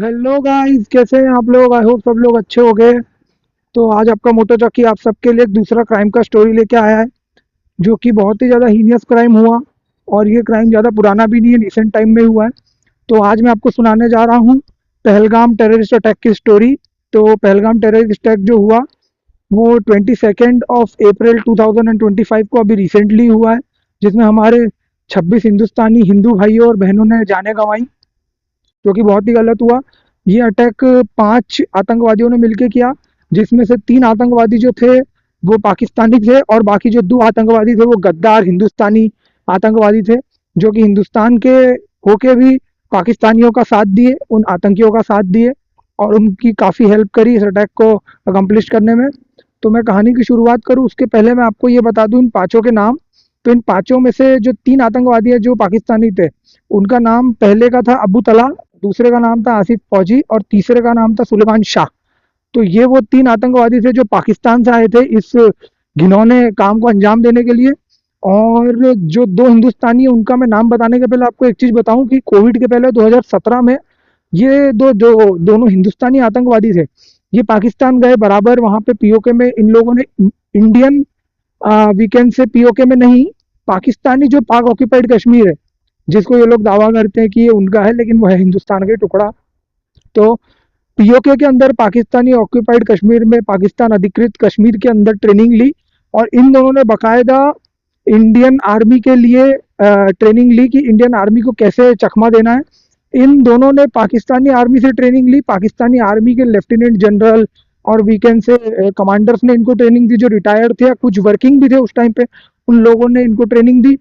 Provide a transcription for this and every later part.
Hello guys, कैसे हैं आप लोग? आई होप सब लोग अच्छे हो गए। तो आज आपका मोटो चौकी आप सबके लिए एक दूसरा क्राइम का स्टोरी लेके आया है, जो कि बहुत ही ज़्यादा हीनियस क्राइम हुआ। और ये क्राइम ज़्यादा पुराना भी नहीं है, रिसेंट टाइम में हुआ है। तो आज मैं आपको सुनाने जा रहा हूँ पहलगाम टेररिस्ट अटैक की स्टोरी। तो पहलगाम टेररिस्ट अटैक जो हुआ वो 22 अप्रैल 2025 को अभी रिसेंटली हुआ है, जिसमें हमारे 26 हिंदुस्तानी हिंदू भाइयों और बहनों ने जानें गंवाई, जो कि बहुत ही गलत हुआ। ये अटैक 5 आतंकवादियों ने मिलकर किया, जिसमें से 3 आतंकवादी जो थे वो पाकिस्तानी थे, और बाकी जो 2 आतंकवादी थे वो गद्दार हिंदुस्तानी आतंकवादी थे, जो कि हिंदुस्तान के होके भी पाकिस्तानियों का साथ दिए, उन आतंकियों का साथ दिए और उनकी काफ़ी हेल्प करी इस अटैक को अकम्प्लिश करने में। तो मैं कहानी की शुरुआत करूँ उसके पहले मैं आपको ये बता दूं इन पाँचों के नाम। तो इन पाँचों में से जो 3 आतंकवादी है जो पाकिस्तानी थे, उनका नाम पहले का था अबू तला, दूसरे का नाम था आसिफ फौजी और तीसरे का नाम था सुलेमान शाह। तो ये वो 3 आतंकवादी थे जो पाकिस्तान से आए थे इस घिनौने काम को अंजाम देने के लिए। और जो 2 हिंदुस्तानी है उनका मैं नाम बताने के पहले आपको एक चीज़ बताऊं कि कोविड के पहले 2017 में ये दो जो दोनों हिंदुस्तानी आतंकवादी थे, ये पाकिस्तान गए बराबर। वहां पे पीओके में इन लोगों ने इंडियन वीकेंड से पीओके में नहीं, पाकिस्तानी जो पाक ऑक्यूपाइड कश्मीर है, जिसको ये लोग दावा करते हैं कि ये उनका है, लेकिन वो है हिंदुस्तान का टुकड़ा। तो पीओके के अंदर पाकिस्तानी ऑक्यूपाइड कश्मीर में पाकिस्तान अधिकृत कश्मीर के अंदर ट्रेनिंग ली, और इन दोनों ने बकायदा इंडियन आर्मी के लिए ट्रेनिंग ली कि इंडियन आर्मी को कैसे चकमा देना है। इन दोनों ने पाकिस्तानी आर्मी से ट्रेनिंग ली, पाकिस्तानी आर्मी के लेफ्टिनेंट जनरल और वीकेंड से कमांडर्स ने इनको ट्रेनिंग दी, जो रिटायर्ड थे या कुछ वर्किंग भी थे उस टाइम पे, उन लोगों ने इनको ट्रेनिंग दी।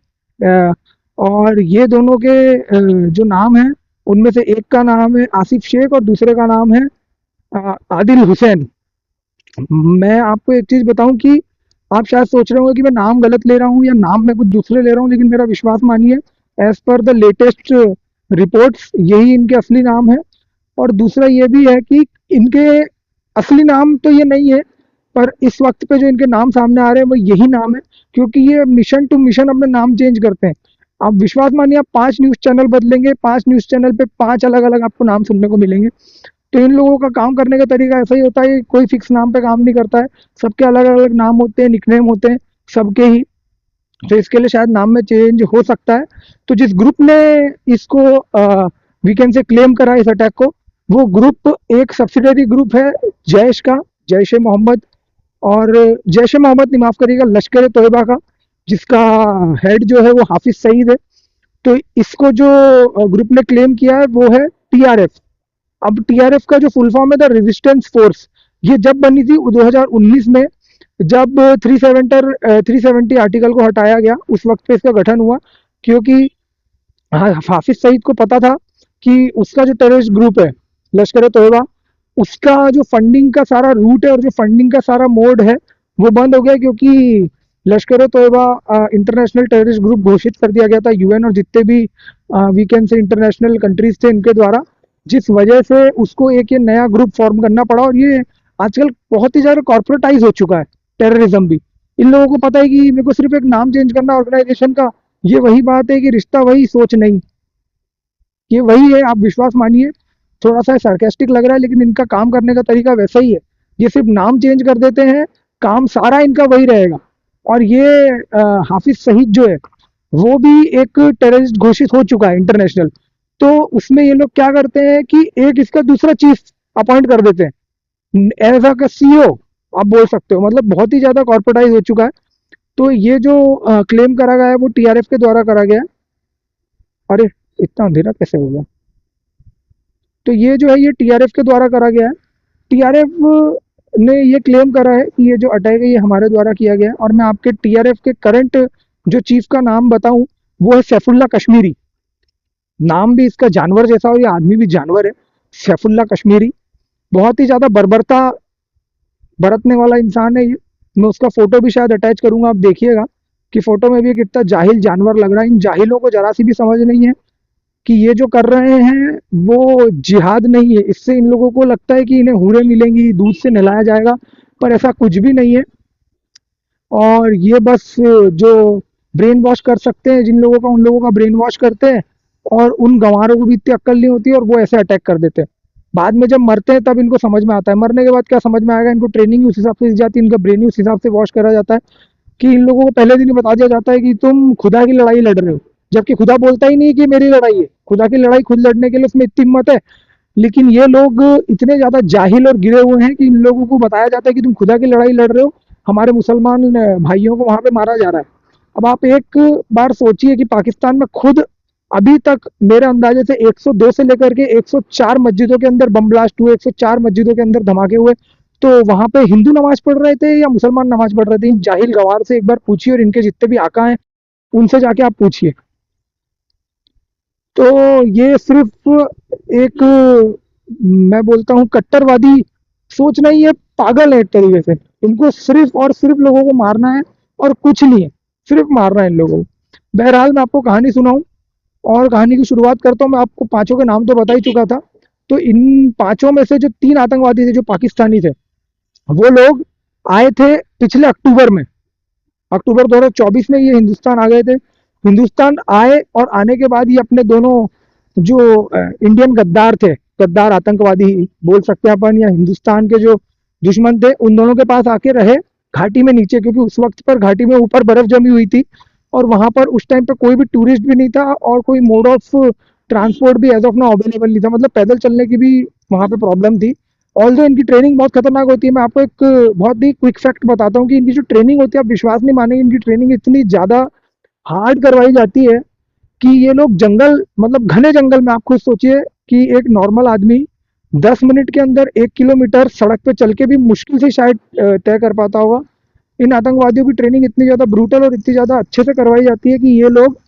और ये दोनों के जो नाम हैं उनमें से एक का नाम है आसिफ शेख और दूसरे का नाम है आदिल हुसैन। मैं आपको एक चीज़ बताऊं कि आप शायद सोच रहे होंगे कि मैं नाम गलत ले रहा हूं या नाम मैं कुछ दूसरे ले रहा हूं, लेकिन मेरा विश्वास मानिए, as per the latest reports यही इनके असली नाम है। और दूसरा ये भी है कि इनके असली नाम तो ये नहीं है, पर इस वक्त पे जो इनके नाम सामने आ रहे हैं वो यही नाम है, क्योंकि ये मिशन टू मिशन अपने नाम चेंज करते हैं। आप विश्वास मानिए, आप 5 न्यूज़ चैनल बदलेंगे, 5 न्यूज़ चैनल पे 5 अलग अलग आपको नाम सुनने को मिलेंगे। तो इन लोगों का काम करने का तरीका ऐसा ही होता है, कोई फिक्स नाम पे काम नहीं करता है, सबके अलग अलग नाम होते हैं, निकनेम होते हैं सबके ही। तो इसके लिए शायद नाम में चेंज हो सकता है। तो जिस ग्रुप ने इसको वीकेंड से क्लेम करा इस अटैक को, वो ग्रुप एक सब्सिडरी ग्रुप है जैश का, जैश ए मोहम्मद। और जैश ए मोहम्मद नहीं, माफ करिएगा, लश्कर ए तोयबा का, जिसका हेड जो है वो हाफिज सईद है। तो इसको जो ग्रुप ने क्लेम किया है वो है टीआरएफ। अब टीआरएफ का जो फुल फॉर्म है द रेजिस्टेंस फोर्स। ये जब बनी थी 2019 में, जब 370 आर्टिकल को हटाया गया, उस वक्त पे इसका गठन हुआ, क्योंकि हाफिज सईद को पता था कि उसका जो टेररिस्ट ग्रुप है लश्कर ए तोयबा, उसका जो फंडिंग का सारा रूट है और जो फंडिंग का सारा मोड है वो बंद हो गया, क्योंकि लश्कर ए तोयबा इंटरनेशनल टेररिस्ट ग्रुप घोषित कर दिया गया था यूएन और जितने भी वीकेंड से इंटरनेशनल कंट्रीज थे इनके द्वारा, जिस वजह से उसको एक ये नया ग्रुप फॉर्म करना पड़ा। और ये आजकल बहुत ही ज़्यादा कॉर्पोरेटाइज हो चुका है टेररिज्म भी। इन लोगों को पता है कि मेरे को सिर्फ एक नाम चेंज करना ऑर्गेनाइजेशन का, ये वही बात है कि रिश्ता वही सोच नहीं, ये वही है, आप विश्वास मानिए। थोड़ा सा सरकास्टिक लग रहा है, लेकिन इनका काम करने का तरीका वैसा ही है। ये सिर्फ नाम चेंज कर देते हैं, काम सारा इनका वही रहेगा। और ये हाफिज सईद जो है वो भी एक टेररिस्ट घोषित हो चुका है इंटरनेशनल। तो उसमें ये लोग क्या करते हैं कि एक इसका दूसरा चीफ अपॉइंट कर देते हैं एज अ सीईओ, आप बोल सकते हो, मतलब बहुत ही ज्यादा कॉर्पोरेटाइज हो चुका है। तो ये जो क्लेम करा गया है वो टीआरएफ के द्वारा करा गया है। अरे, इतना अंधेरा कैसे हो गया? तो ये जो है ये टीआरएफ के द्वारा करा गया है। टीआरएफ ने ये क्लेम करा है कि ये जो अटैक है ये हमारे द्वारा किया गया है। और मैं आपके टीआरएफ के करंट जो चीफ का नाम बताऊं, वो है सैफुल्ला कश्मीरी। नाम भी इसका जानवर जैसा और ये आदमी भी जानवर है, सैफुल्ला कश्मीरी। बहुत ही ज्यादा बर्बरता बरतने वाला इंसान है ये। मैं उसका फोटो भी शायद अटैच करूंगा, आप देखिएगा कि फोटो में भी ये कितना जाहिल जानवर लग रहा है। इन जाहिलों को जरा सी भी समझ नहीं है कि ये जो कर रहे हैं वो जिहाद नहीं है। इससे इन लोगों को लगता है कि इन्हें हूरें मिलेंगी, दूध से नहलाया जाएगा, पर ऐसा कुछ भी नहीं है। और ये बस जो ब्रेन वॉश कर सकते हैं जिन लोगों का, उन लोगों का ब्रेन वॉश करते हैं, और उन गंवारों को भी इतनी अक्ल नहीं होती और वो ऐसे अटैक कर देते हैं। बाद में जब मरते हैं तब इनको समझ में आता है। मरने के बाद क्या समझ में आएगा, इनको ट्रेनिंग उस हिसाब से दी जाती है, इनका ब्रेन उस हिसाब से वॉश करा जाता है कि इन लोगों को पहले दिन ही बता दिया जाता है कि तुम खुदा की लड़ाई लड़ रहे हो। जबकि खुदा बोलता ही नहीं है कि मेरी लड़ाई है, खुदा की लड़ाई खुद लड़ने के लिए उसमें इतनी हिम्मत है। लेकिन ये लोग इतने ज्यादा जाहिल और गिरे हुए हैं कि इन लोगों को बताया जाता है कि तुम खुदा की लड़ाई लड़ रहे हो, हमारे मुसलमान भाइयों को वहां पे मारा जा रहा है। अब आप एक बार सोचिए कि पाकिस्तान में खुद अभी तक मेरे अंदाजे से 102 से लेकर के 104 मस्जिदों के अंदर बम ब्लास्ट हुए, 104 मस्जिदों के अंदर धमाके हुए। तो वहां पे हिंदू नमाज पढ़ रहे थे या मुसलमान नमाज पढ़ रहे थे, इन जाहिल गवार से एक बार पूछिए, और इनके जितने भी आका हैं उनसे जाके आप पूछिए। तो ये सिर्फ एक, मैं बोलता हूँ, कट्टरवादी सोच नहीं है, पागल है एक तरीके से। इनको सिर्फ और सिर्फ लोगों को मारना है और कुछ नहीं है, सिर्फ मारना है इन लोगों को। बहरहाल मैं आपको कहानी सुनाऊं, और कहानी की शुरुआत करता हूँ। मैं आपको पांचों के नाम तो बता ही चुका था। तो इन पांचों में से जो तीन आतंकवादी थे जो पाकिस्तानी थे, वो लोग आए थे पिछले अक्टूबर में। अक्टूबर 2024 में ये हिंदुस्तान आ गए थे। हिंदुस्तान आए और आने के बाद ये अपने दोनों जो इंडियन गद्दार थे, गद्दार आतंकवादी बोल सकते हैं अपन, या हिंदुस्तान के जो दुश्मन थे, उन दोनों के पास आके रहे घाटी में नीचे, क्योंकि उस वक्त पर घाटी में ऊपर बर्फ जमी हुई थी और वहां पर उस टाइम पे कोई भी टूरिस्ट भी नहीं था और कोई मोड ऑफ ट्रांसपोर्ट भी एज ऑफ नाउ अवेलेबल नहीं था। मतलब पैदल चलने की भी वहां पे प्रॉब्लम थी। ऑल दो इनकी ट्रेनिंग बहुत खतरनाक होती है। मैं आपको एक बहुत ही क्विक फैक्ट बताता हूँ कि इनकी जो ट्रेनिंग होती है, आप विश्वास नहीं मानेंगे, इनकी ट्रेनिंग इतनी ज्यादा हार्ड करवाई जाती है कि ये लोग जंगल, मतलब घने जंगल में, आप खुद सोचिए कि एक नॉर्मल आदमी 10 मिनट के अंदर 1 किलोमीटर सड़क पे चल के भी मुश्किल से शायद तय कर पाता होगा। इन आतंकवादियों की ट्रेनिंग इतनी ज्यादा ब्रूटल और इतनी ज्यादा अच्छे से करवाई जाती है कि ये लोग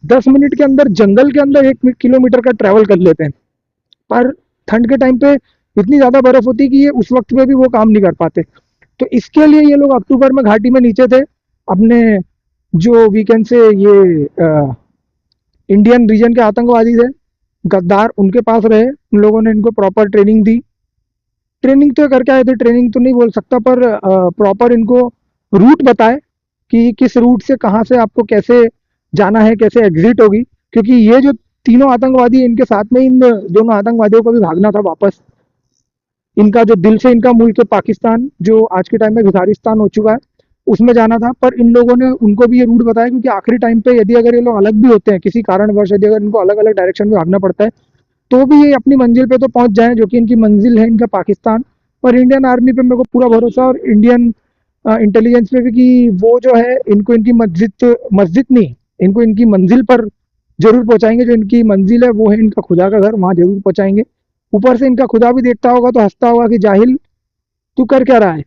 10 मिनट के अंदर जंगल के अंदर 1 किलोमीटर का ट्रैवल कर लेते हैं। पर ठंड के टाइम पे इतनी ज्यादा बर्फ होती है कि ये उस वक्त में भी वो काम नहीं कर पाते। तो इसके लिए ये लोग अक्टूबर में घाटी में नीचे थे। अपने जो वीकेंड से ये इंडियन रीजन के आतंकवादी थे, गद्दार, उनके पास रहे। उन लोगों ने इनको प्रॉपर ट्रेनिंग दी। ट्रेनिंग तो करके आए थे, ट्रेनिंग तो नहीं बोल सकता, पर प्रॉपर इनको रूट बताए कि किस रूट से कहाँ से आपको कैसे जाना है, कैसे एग्जिट होगी। क्योंकि ये जो तीनों आतंकवादी, इनके साथ में इन दोनों आतंकवादियों को भी भागना था वापस। इनका जो दिल से इनका मुल्क है पाकिस्तान, जो आज के टाइम में भिखारिस्तान हो चुका है, उसमें जाना था। पर इन लोगों ने उनको भी ये रूट बताया, क्योंकि आखिरी टाइम पे यदि अगर ये लोग अलग भी होते हैं किसी कारणवश, यदि अगर इनको अलग अलग डायरेक्शन में भागना पड़ता है, तो भी ये अपनी मंजिल पे तो पहुंच जाएं, जो कि इनकी मंजिल है इनका पाकिस्तान। पर इंडियन आर्मी पे मेरे को पूरा भरोसा, और इंडियन इंटेलिजेंस पे भी, कि वो जो है इनको इनकी मस्जिद मस्जिद नहीं, इनको इनकी मंजिल पर जरूर पहुंचाएंगे। जो इनकी मंजिल है वो है इनका खुदा का घर, वहां जरूर पहुंचाएंगे। ऊपर से इनका खुदा भी देखता होगा तो हंसता होगा कि जाहिल, तू कर क्या रहा है।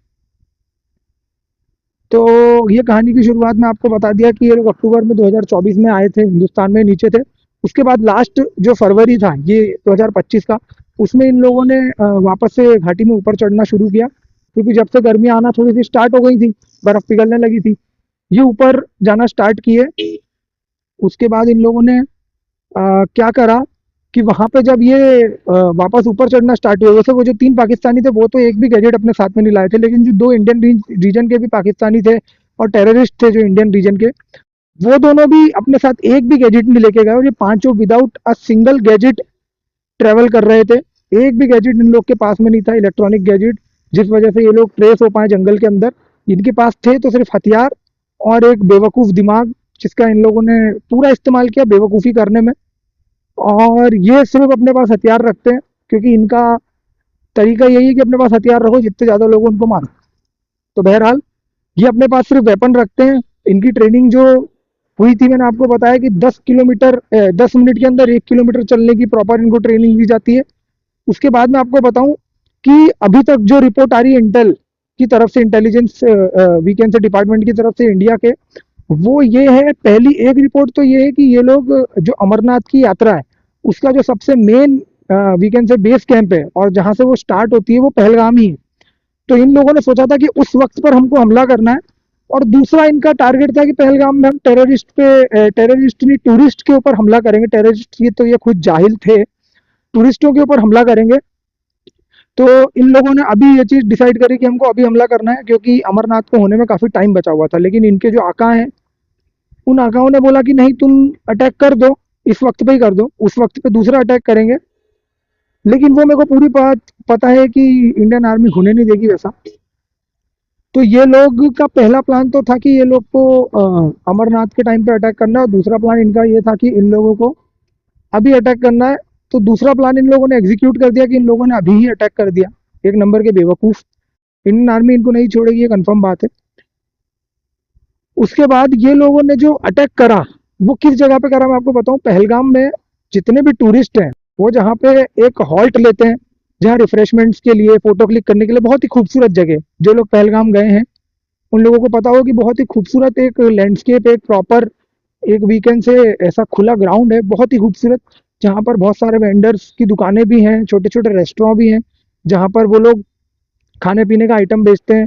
तो ये कहानी की शुरुआत में आपको बता दिया कि ये लोग अक्टूबर में 2024 में आए थे, हिंदुस्तान में नीचे थे। उसके बाद लास्ट जो फरवरी था ये 2025 का, उसमें इन लोगों ने वापस से घाटी में ऊपर चढ़ना शुरू किया, क्योंकि जब से गर्मी आना थोड़ी सी स्टार्ट हो गई थी, बर्फ पिघलने लगी थी, ये ऊपर जाना स्टार्ट किए। उसके बाद इन लोगों ने क्या करा कि वहां पे जब ये वापस ऊपर चढ़ना स्टार्ट हुए, वैसे वो जो तीन पाकिस्तानी थे वो तो एक भी गैजेट अपने साथ में नहीं लाए थे, लेकिन जो दो इंडियन रीजन के भी पाकिस्तानी थे और टेररिस्ट थे जो इंडियन रीजन के, वो दोनों भी अपने साथ एक भी गैजेट नहीं लेके गए, और ये पांचों without a single gadget travel कर रहे थे। एक भी गैजेट इन लोग के पास में नहीं था, इलेक्ट्रॉनिक गैजेट, जिस वजह से ये लोग ट्रेस हो पाए जंगल के अंदर। इनके पास थे तो सिर्फ हथियार और एक बेवकूफ दिमाग, जिसका इन लोगों ने पूरा इस्तेमाल किया बेवकूफ़ी करने में। और ये सिर्फ अपने पास हथियार रखते हैं, क्योंकि इनका तरीका यही है कि अपने पास हथियार रखो, जितने ज़्यादा लोग उनको मारो। तो बहरहाल ये अपने पास सिर्फ वेपन रखते हैं। इनकी ट्रेनिंग जो हुई थी, मैंने आपको बताया कि 10 किलोमीटर 10 मिनट के अंदर 1 किलोमीटर चलने की प्रॉपर इनको ट्रेनिंग दी जाती है। उसके बाद मैं आपको बताऊं कि अभी तक जो रिपोर्ट आ रही है इंटेल की तरफ से, इंटेलिजेंस वीकेंड से डिपार्टमेंट की तरफ से इंडिया के, वो ये है, पहली एक रिपोर्ट तो ये है कि ये लोग जो अमरनाथ की यात्रा है, उसका जो सबसे मेन वीकेंड से बेस कैंप है और जहां से वो स्टार्ट होती है वो पहलगाम ही है। तो इन लोगों ने सोचा था कि उस वक्त पर हमको हमला करना है। और दूसरा इनका टारगेट था कि पहलगाम में हम टेररिस्ट पे, टेररिस्ट नहीं, टूरिस्ट के ऊपर हमला करेंगे। टेररिस्ट ये तो ये खुद जाहिल थे, टूरिस्टों के ऊपर हमला करेंगे। तो इन लोगों ने अभी ये चीज़ डिसाइड करी कि हमको अभी हमला करना है, क्योंकि अमरनाथ को होने में काफ़ी टाइम बचा हुआ था। लेकिन इनके जो आका हैं, उन आकाओं ने बोला कि नहीं, तुम अटैक कर दो, इस वक्त पे ही कर दो। उस वक्त पे दूसरा अटैक करेंगे। लेकिन वो मेरे को पूरी बात पता है कि इंडियन आर्मी होने नहीं देगी वैसा। तो ये लोग का पहला प्लान तो था कि ये लोग को अमरनाथ के टाइम पे अटैक करना है, और दूसरा प्लान इनका ये था कि इन लोगों को अभी अटैक करना है। तो दूसरा प्लान इन लोगों ने एग्जीक्यूट कर दिया कि इन लोगों ने अभी ही अटैक कर दिया। एक नंबर के बेवकूफ। इंडियन आर्मी इनको नहीं छोड़ेगी, ये कंफर्म बात है। उसके बाद ये लोगों ने जो अटैक करा, वो किस जगह पे करा मैं आपको बताऊं। पहलगाम में जितने भी टूरिस्ट हैं, वो जहाँ पे एक हॉल्ट लेते हैं, जहाँ रिफ्रेशमेंट्स के लिए, फोटो क्लिक करने के लिए, बहुत ही खूबसूरत जगह। जो लोग पहलगाम गए हैं उन लोगों को पता हो कि बहुत ही खूबसूरत एक लैंडस्केप, एक प्रॉपर एक वीकेंड से ऐसा खुला ग्राउंड है, बहुत ही खूबसूरत। जहाँ पर बहुत सारे वेंडर्स की दुकानें भी हैं, छोटे छोटे रेस्टोरेंट भी हैं, जहाँ पर वो लोग खाने पीने का आइटम बेचते हैं,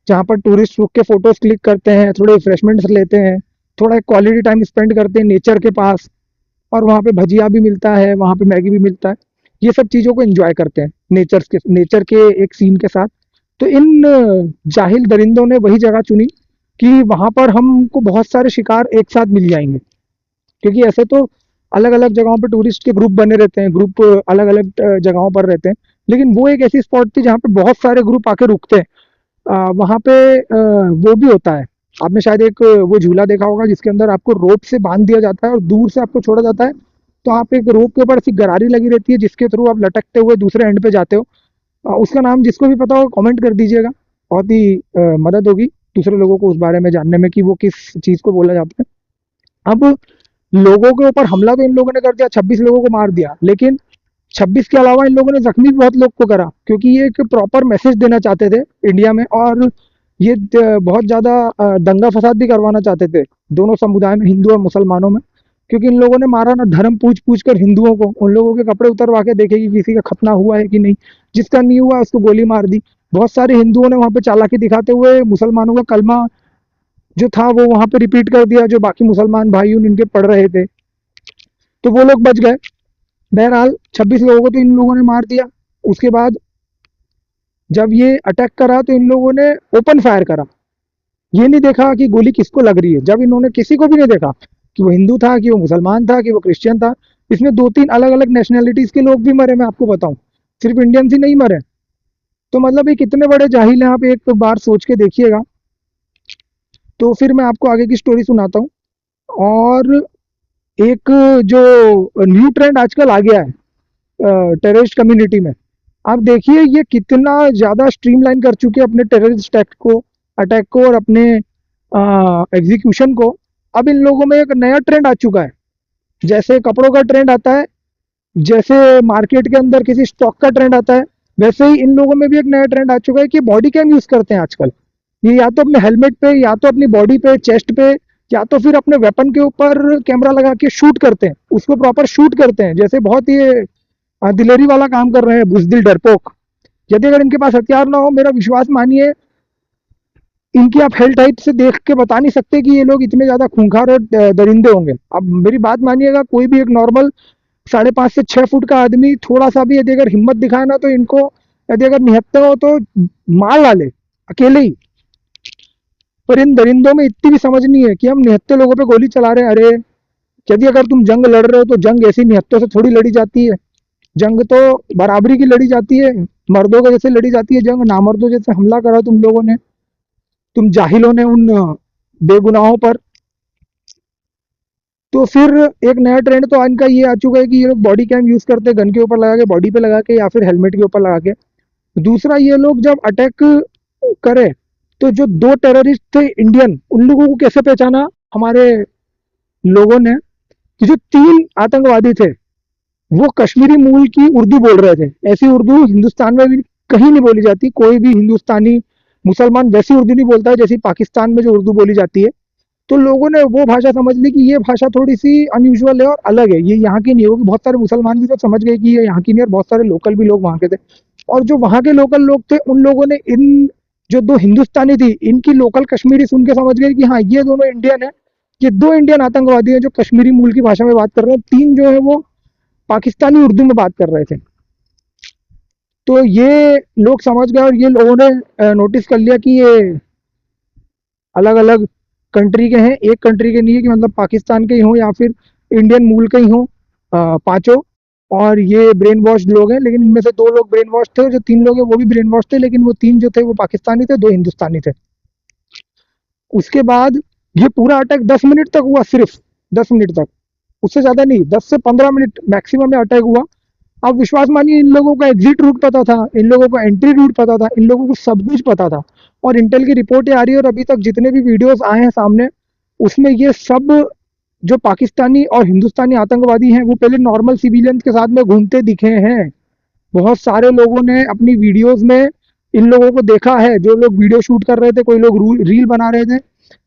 जहाँ पर टूरिस्ट रुक के फोटोज क्लिक करते हैं, थोड़े रिफ्रेशमेंट्स लेते हैं, थोड़ा क्वालिटी टाइम स्पेंड करते हैं नेचर के पास। और वहाँ पे भजिया भी मिलता है, वहाँ पे मैगी भी मिलता है। ये सब चीज़ों को एंजॉय करते हैं नेचर के एक सीन के साथ। तो इन जाहिल दरिंदों ने वही जगह चुनी कि वहाँ पर हमको बहुत सारे शिकार एक साथ मिल जाएंगे। क्योंकि ऐसे तो अलग अलग जगहों पर टूरिस्ट के ग्रुप बने रहते हैं, ग्रुप अलग अलग जगहों पर रहते हैं। लेकिन वो एक ऐसी स्पॉट थी जहाँ पे बहुत सारे ग्रुप आके रुकते हैं। वहाँ पे वो भी होता है। आपने शायद एक वो झूला देखा होगा जिसके अंदर आपको रोप से बांध दिया जाता है और दूर से आपको छोड़ा जाता है। तो आप एक रोप के ऊपर ऐसी गरारी लगी रहती है जिसके थ्रू आप लटकते हुए दूसरे एंड पे जाते हो। उसका नाम जिसको भी पता हो कमेंट कर दीजिएगा। बहुत ही मदद होगी दूसरे लोगों को उस बारे में जानने में कि वो किस चीज़ को बोला जाता है। अब लोगों के ऊपर हमला तो इन लोगों ने कर दिया, 26 लोगों को मार दिया। लेकिन 26 के अलावा इन लोगों ने जख्मी भी बहुत लोग को करा, क्योंकि ये एक प्रॉपर मैसेज देना चाहते थे इंडिया में। और ये बहुत ज़्यादा दंगा फसाद भी करवाना चाहते थे दोनों समुदाय में, हिंदू और मुसलमानों में। क्योंकि इन लोगों ने मारा ना धर्म पूछ पूछ कर हिंदुओं को, उन लोगों के कपड़े उतरवा के देखे कि किसी का खतना हुआ है कि नहीं। जिसका नहीं हुआ उसको गोली मार दी। बहुत सारे हिंदुओं ने वहां पे चालाकी दिखाते हुए मुसलमानों का कलमा जो था वो वहां पे रिपीट कर दिया, जो बाकी मुसलमान भाई उनके पढ़ रहे थे। तो वो लोग बच गए। बहरहाल 26 लोगों को तो इन लोगों ने मार दिया। उसके बाद जब ये अटैक करा तो इन लोगों ने ओपन फायर करा। ये नहीं देखा कि गोली किसको लग रही है। जब इन्होंने किसी को भी नहीं देखा कि वो हिंदू था, कि वो मुसलमान था, कि वो क्रिश्चियन था। इसमें दो तीन अलग अलग नेशनैलिटीज के लोग भी मरे, मैं आपको बताऊं। सिर्फ इंडियंस ही नहीं मरे। तो मतलब ये कितने बड़े जाहिल हैं, आप एक बार सोच के देखिएगा। तो फिर मैं आपको आगे की स्टोरी सुनाता हूँ। और एक जो न्यू ट्रेंड आजकल आ गया है टेररिस्ट कम्युनिटी में, आप देखिए ये कितना ज़्यादा स्ट्रीमलाइन कर चुके हैं अपने टेररिस्ट अटैक को और अपने एग्जीक्यूशन को। अब इन लोगों में एक नया ट्रेंड आ चुका है। जैसे कपड़ों का ट्रेंड आता है, जैसे मार्केट के अंदर किसी स्टॉक का ट्रेंड आता है, वैसे ही इन लोगों में भी एक नया ट्रेंड आ चुका है कि बॉडी कैम यूज करते हैं आजकल। ये या तो अपने हेलमेट पे, या तो अपनी बॉडी पे, चेस्ट पे, या तो फिर अपने वेपन के ऊपर कैमरा लगा के शूट करते हैं, उसको प्रॉपर शूट करते हैं। जैसे बहुत ही दिलेरी वाला काम कर रहे हैं, बुजदिल डरपोक। यदि अगर इनके पास हथियार ना हो, मेरा विश्वास मानिए, इनकी आप हेल्थ हाइट से देख के बता नहीं सकते कि ये लोग इतने ज्यादा खूंखार और दरिंदे होंगे। अब मेरी बात मानिएगा, कोई भी एक नॉर्मल 5.5 से 6 फुट का आदमी थोड़ा सा भी यदि अगर हिम्मत दिखाए ना, तो इनको यदि अगर निहत्ते हो तो मार डाले अकेले ही। पर इन दरिंदों में इतनी भी समझ नहीं है कि हम निहत्ते लोगों पे गोली चला रहे हैं। अरे, यदि अगर तुम जंग लड़ रहे हो तो जंग ऐसी निहत्तों से थोड़ी लड़ी जाती है। जंग तो बराबरी की लड़ी जाती है, मर्दों के जैसे लड़ी जाती है जंग। नामर्दों जैसे हमला करा तुम लोगों ने, तुम जाहिलों ने उन बेगुनाहों पर। तो फिर एक नया ट्रेंड तो इनका ये आ चुका है कि ये लोग बॉडी कैम यूज करते हैं, गन के ऊपर लगा के, बॉडी पे लगा के, या फिर हेलमेट के ऊपर लगा के। दूसरा, ये लोग जब अटैक करे तो जो दो टेररिस्ट थे इंडियन, उन लोगों को कैसे पहचाना हमारे लोगों ने, कि जो तीन आतंकवादी थे वो कश्मीरी मूल की उर्दू बोल रहे थे। ऐसी उर्दू हिंदुस्तान में भी कहीं नहीं बोली जाती। कोई भी हिंदुस्तानी मुसलमान वैसी उर्दू नहीं बोलता है जैसी पाकिस्तान में जो उर्दू बोली जाती है। तो लोगों ने वो भाषा समझ ली कि ये भाषा थोड़ी सी अनयूजुअल है और अलग है, ये यहाँ की नहीं होगी। बहुत सारे मुसलमान भी तो समझ गए कि ये यहाँ की नहीं, और बहुत सारे लोकल भी लोग वहाँ के थे। और जो वहाँ के लोकल लोग थे उन लोगों ने इन जो दो हिंदुस्तानी थी इनकी लोकल कश्मीरी सुन के समझ गए कि हाँ, ये दोनों इंडियन है। ये दो इंडियन आतंकवादी हैं जो कश्मीरी मूल की भाषा में बात कर रहे हैं। तीन जो है वो पाकिस्तानी उर्दू में बात कर रहे थे। तो ये लोग समझ गए, और ये लोगों ने नोटिस कर लिया कि ये अलग अलग कंट्री के हैं, एक कंट्री के नहीं है, कि मतलब पाकिस्तान के ही हों या फिर इंडियन मूल के ही हों पांचों। और ये ब्रेन वॉश लोग हैं, लेकिन इनमें से 2 लोग ब्रेन वॉश थे और जो 3 लोग हैं वो भी ब्रेन वॉश थे, लेकिन वो 3 जो थे वो पाकिस्तानी थे, 2 हिंदुस्तानी थे। उसके बाद ये पूरा अटैक 10 मिनट तक हुआ, सिर्फ 10 मिनट तक, उससे ज़्यादा नहीं, 10 से 15 मिनट मैक्सिमम में अटैक हुआ। आप विश्वास मानिए, इन लोगों का एग्जिट रूट पता था, इन लोगों को एंट्री रूट पता था, इन लोगों को सब कुछ पता था। और इंटेल की रिपोर्टें आ रही है और अभी तक जितने भी वीडियोस आए हैं सामने, उसमें ये सब जो पाकिस्तानी और हिंदुस्तानी आतंकवादी हैं वो पहले नॉर्मल सिविलियंस के साथ में घूमते दिखे हैं। बहुत सारे लोगों ने अपनी वीडियोस में इन लोगों को देखा है, जो लोग वीडियो शूट कर रहे थे, कोई लोग रील बना रहे थे।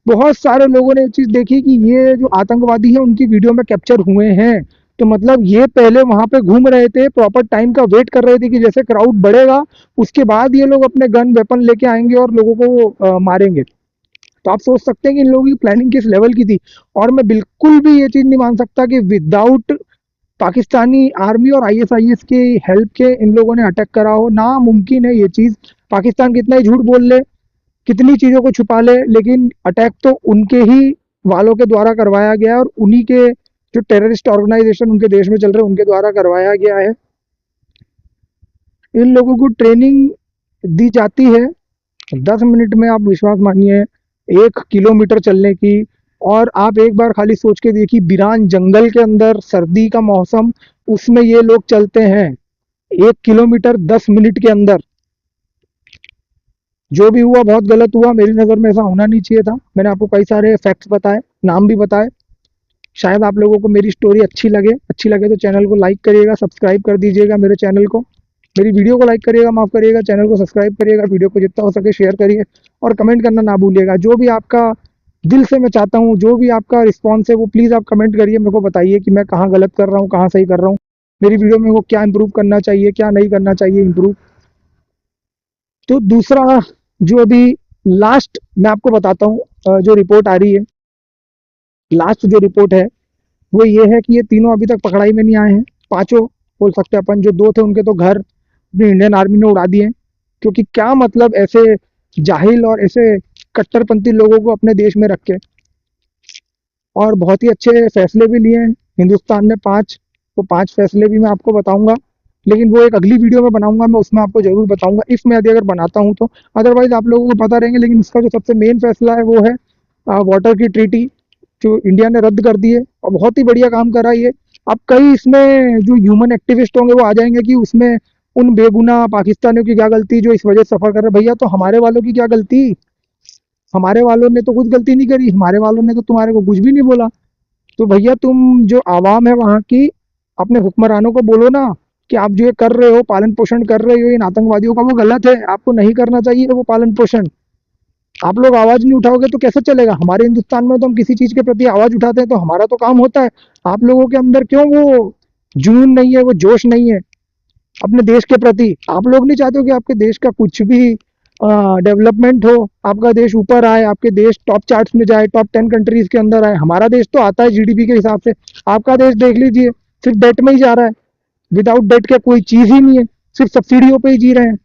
बहुत सारे लोगों ने ये चीज़ देखी कि ये जो आतंकवादी है उनकी वीडियो में कैप्चर हुए हैं। तो मतलब ये पहले वहां पे घूम रहे थे, प्रॉपर टाइम का वेट कर रहे थे कि जैसे क्राउड बढ़ेगा उसके बाद ये लोग अपने गन वेपन लेके आएंगे और लोगों को मारेंगे। तो आप सोच सकते हैं कि इन लोगों की प्लानिंग किस लेवल की थी। और मैं बिल्कुल भी ये चीज़ नहीं मान सकता कि विदाउट पाकिस्तानी आर्मी और आईएसआईएस की हेल्प के इन लोगों ने अटैक करा हो। नामुमकिन है ये चीज़। पाकिस्तान कितना ही झूठ बोल ले, कितनी चीज़ों को छुपा ले, लेकिन अटैक तो उनके ही वालों के द्वारा करवाया गया है और उन्हीं के जो टेररिस्ट ऑर्गेनाइजेशन उनके देश में चल रहे हैं उनके द्वारा करवाया गया है। इन लोगों को ट्रेनिंग दी जाती है 10 मिनट में, आप विश्वास मानिए, 1 किलोमीटर चलने की। और आप एक बार खाली सोच के देखिए, बिरान जंगल के अंदर सर्दी का मौसम, उसमें ये लोग चलते हैं 1 किलोमीटर 10 मिनट के अंदर। जो भी हुआ बहुत गलत हुआ, मेरी नज़र में ऐसा होना नहीं चाहिए था। मैंने आपको कई सारे फैक्ट्स बताए, नाम भी बताए। शायद आप लोगों को मेरी स्टोरी अच्छी लगे तो चैनल को लाइक करिएगा, सब्सक्राइब कर दीजिएगा मेरे चैनल को। मेरी वीडियो को लाइक करिएगा, माफ़ करिएगा, चैनल को सब्सक्राइब करिएगा, वीडियो को जितना हो सके शेयर करिए और कमेंट करना ना भूलिएगा। जो भी आपका दिल से मैं चाहता हूँ, जो भी आपका रिस्पॉन्स है वो प्लीज़ आप कमेंट करिए, मेरे को बताइए कि मैं कहाँ गलत कर रहा हूँ, कहाँ सही कर रहा हूँ। मेरी वीडियो में वो क्या इंप्रूव करना चाहिए, क्या नहीं करना चाहिए इंप्रूव। तो दूसरा, जो अभी लास्ट मैं आपको बताता हूँ, जो रिपोर्ट आ रही है, लास्ट जो रिपोर्ट है वो ये है कि ये तीनों अभी तक पकड़ाई में नहीं आए हैं। पांचों बोल सकते हैं अपन, जो 2 थे उनके तो घर अपनी इंडियन आर्मी ने उड़ा दिए हैं। क्योंकि क्या मतलब ऐसे जाहिल और ऐसे कट्टरपंथी लोगों को अपने देश में रख के। और बहुत ही अच्छे फैसले भी लिए हैं हिंदुस्तान ने, 5। वो 5 फैसले भी मैं आपको बताऊंगा, लेकिन वो एक अगली वीडियो में बनाऊंगा, मैं उसमें आपको जरूर बताऊंगा इफ मैं यदि अगर बनाता हूँ तो। अदरवाइज आप लोगों को पता रहेंगे। लेकिन इसका जो सबसे मेन फैसला है वो है वाटर की ट्रीटी, जो इंडिया ने रद्द कर दी है। और बहुत ही बढ़िया काम करा ये। अब कई इसमें जो ह्यूमन एक्टिविस्ट होंगे वो आ जाएंगे कि उसमें उन बेगुनाह पाकिस्तानियों की क्या गलती जो इस वजह से सफर कर रहे। भैया, तो हमारे वालों की क्या गलती? हमारे वालों ने तो कुछ गलती नहीं करी, हमारे वालों ने तो तुम्हारे को कुछ भी नहीं बोला। तो भैया, तुम जो आवाम है वहाँ की, अपने हुक्मरानों को बोलो ना कि आप जो ये कर रहे हो, पालन पोषण कर रहे हो इन आतंकवादियों का, वो गलत है, आपको नहीं करना चाहिए वो पालन पोषण। आप लोग आवाज नहीं उठाओगे तो कैसे चलेगा? हमारे हिंदुस्तान में तो हम किसी चीज के प्रति आवाज उठाते हैं तो हमारा तो काम होता है। आप लोगों के अंदर क्यों वो जुनून नहीं है, वो जोश नहीं है अपने देश के प्रति? आप लोग नहीं चाहते हो कि आपके देश का कुछ भी डेवलपमेंट हो, आपका देश ऊपर आए, आपके देश टॉप चार्ट्स में जाए, टॉप 10 कंट्रीज के अंदर आए। हमारा देश तो आता है जीडीपी के हिसाब से। आपका देश देख लीजिए, सिर्फ डेट में ही जा रहा है। विदाउट डेट के कोई चीज ही नहीं है, सिर्फ सब्सिडियों पे ही जी रहे हैं।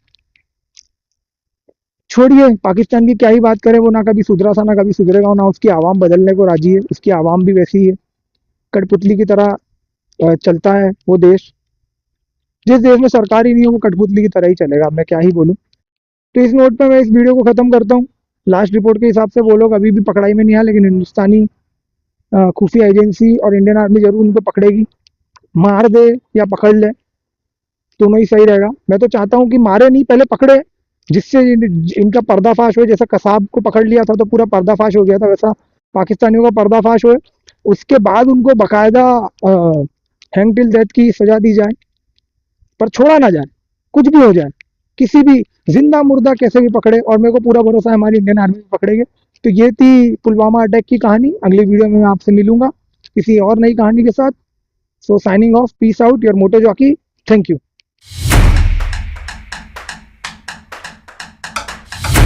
छोड़िए, पाकिस्तान की क्या ही बात करें, वो ना कभी सुधरा सा ना कभी सुधरेगा, ना उसकी आवाम बदलने को राजी है। उसकी आवाम भी वैसी ही है, कठपुतली की तरह चलता है वो देश। जिस देश में सरकार ही नहीं है वो कठपुतली की तरह ही चलेगा। अब मैं क्या ही बोलूं। तो इस नोट पे मैं इस वीडियो को खत्म करता हूँ। लास्ट रिपोर्ट के हिसाब से वो लोग अभी भी पकड़ाई में नहीं आए, लेकिन हिंदुस्तानी खुफिया एजेंसी और इंडियन आर्मी जरूर उनको पकड़ेगी। मार दे या पकड़ ले, दोनों ही सही रहेगा। मैं तो चाहता हूँ कि मारे नहीं, पहले पकड़े, जिससे इनका पर्दाफाश हो। जैसा कसाब को पकड़ लिया था तो पूरा पर्दाफाश हो गया था, वैसा पाकिस्तानियों का पर्दाफाश हो। उसके बाद उनको बाकायदा हैंग टिल डेथ की सजा दी जाए, पर छोड़ा ना जाए। कुछ भी हो जाए, किसी भी जिंदा मुर्दा कैसे भी पकड़े, और मेरे को पूरा भरोसा है हमारी इंडियन आर्मी पकड़ेगी। तो ये थी पुलवामा अटैक की कहानी। अगली वीडियो में मैं आपसे मिलूंगा किसी और नई कहानी के साथ। So signing off, peace out, your moto jockey. Thank you.